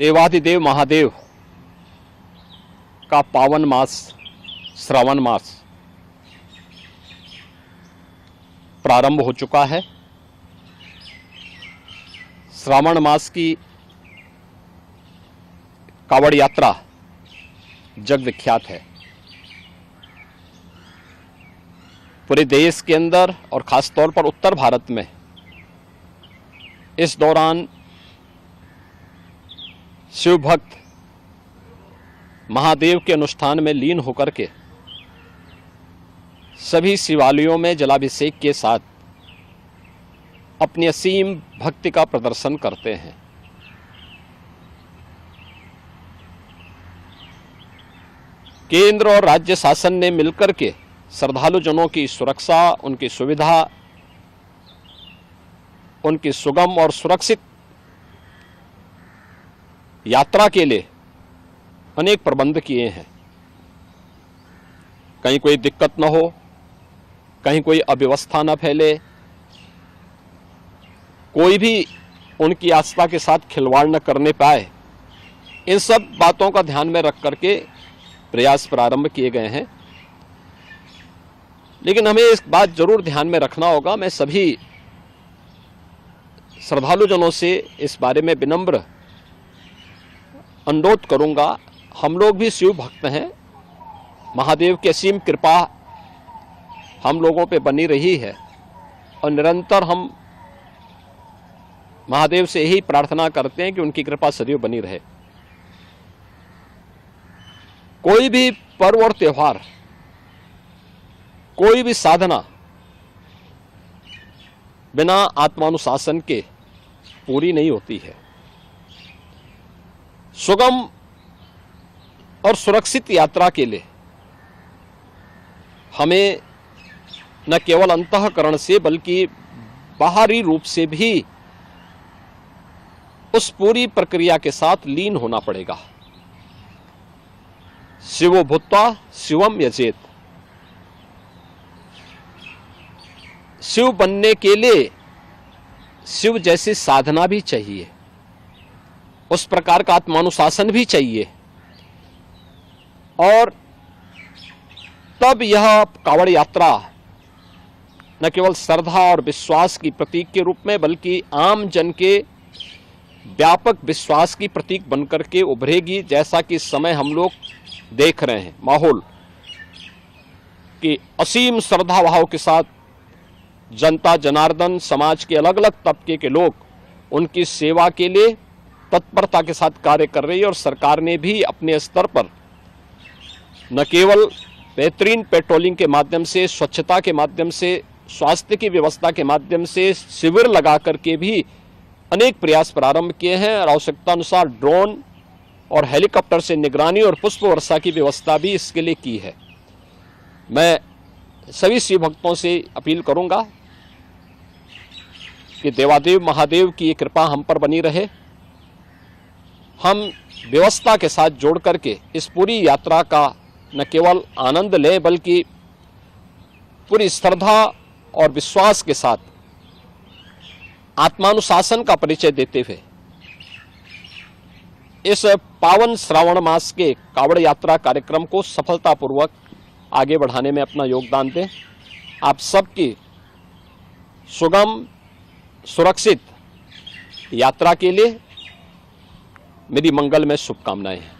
देवाधिदेव महादेव का पावन मास श्रावण मास प्रारंभ हो चुका है। श्रावण मास की कावड़ यात्रा जग विख्यात है। पूरे देश के अंदर और खास तौर पर उत्तर भारत में इस दौरान शिव भक्त महादेव के अनुष्ठान में लीन होकर के सभी शिवालयों में जलाभिषेक के साथ अपनी असीम भक्ति का प्रदर्शन करते हैं। केंद्र और राज्य शासन ने मिलकर के श्रद्धालु जनों की सुरक्षा, उनकी सुविधा, उनकी सुगम और सुरक्षित यात्रा के लिए अनेक प्रबंध किए हैं। कहीं कोई दिक्कत न हो, कहीं कोई अव्यवस्था न फैले, कोई भी उनकी आस्था के साथ खिलवाड़ न करने पाए, इन सब बातों का ध्यान में रख करके प्रयास प्रारंभ किए गए हैं। लेकिन हमें इस बात जरूर ध्यान में रखना होगा, मैं सभी श्रद्धालु जनों से इस बारे में विनम्र अनुरोध करूंगा। हम लोग भी शिव भक्त हैं, महादेव की असीम कृपा हम लोगों पे बनी रही है और निरंतर हम महादेव से यही प्रार्थना करते हैं कि उनकी कृपा सदैव बनी रहे। कोई भी पर्व और त्योहार, कोई भी साधना बिना आत्मानुशासन के पूरी नहीं होती है। सुगम और सुरक्षित यात्रा के लिए हमें न केवल अंतःकरण से बल्कि बाहरी रूप से भी उस पूरी प्रक्रिया के साथ लीन होना पड़ेगा। शिवो भूत्वा शिवम यजेत। शिव बनने के लिए शिव जैसी साधना भी चाहिए, उस प्रकार का आत्मानुशासन भी चाहिए, और तब यह कावड़ यात्रा न केवल श्रद्धा और विश्वास की प्रतीक के रूप में बल्कि आम जन के व्यापक विश्वास की प्रतीक बनकर के उभरेगी। जैसा कि इस समय हम लोग देख रहे हैं माहौल कि असीम श्रद्धा भाव के साथ जनता जनार्दन, समाज के अलग अलग तबके के लोग उनकी सेवा के लिए तत्परता के साथ कार्य कर रही है। और सरकार ने भी अपने स्तर पर न केवल बेहतरीन पेट्रोलिंग के माध्यम से, स्वच्छता के माध्यम से, स्वास्थ्य की व्यवस्था के माध्यम से शिविर लगा करके भी अनेक प्रयास प्रारंभ किए हैं और आवश्यकता अनुसार ड्रोन और हेलीकॉप्टर से निगरानी और पुष्प वर्षा की व्यवस्था भी इसके लिए की है। मैं सभी शिव भक्तों से अपील करूंगा कि देवादेव महादेव की ये कृपा हम पर बनी रहे। हम व्यवस्था के साथ जोड़ करके इस पूरी यात्रा का न केवल आनंद लें बल्कि पूरी श्रद्धा और विश्वास के साथ आत्मानुशासन का परिचय देते हुए इस पावन श्रावण मास के कावड़ यात्रा कार्यक्रम को सफलतापूर्वक आगे बढ़ाने में अपना योगदान दें। आप सबकी सुगम सुरक्षित यात्रा के लिए मेरी मंगलमय शुभकामनाएं हैं।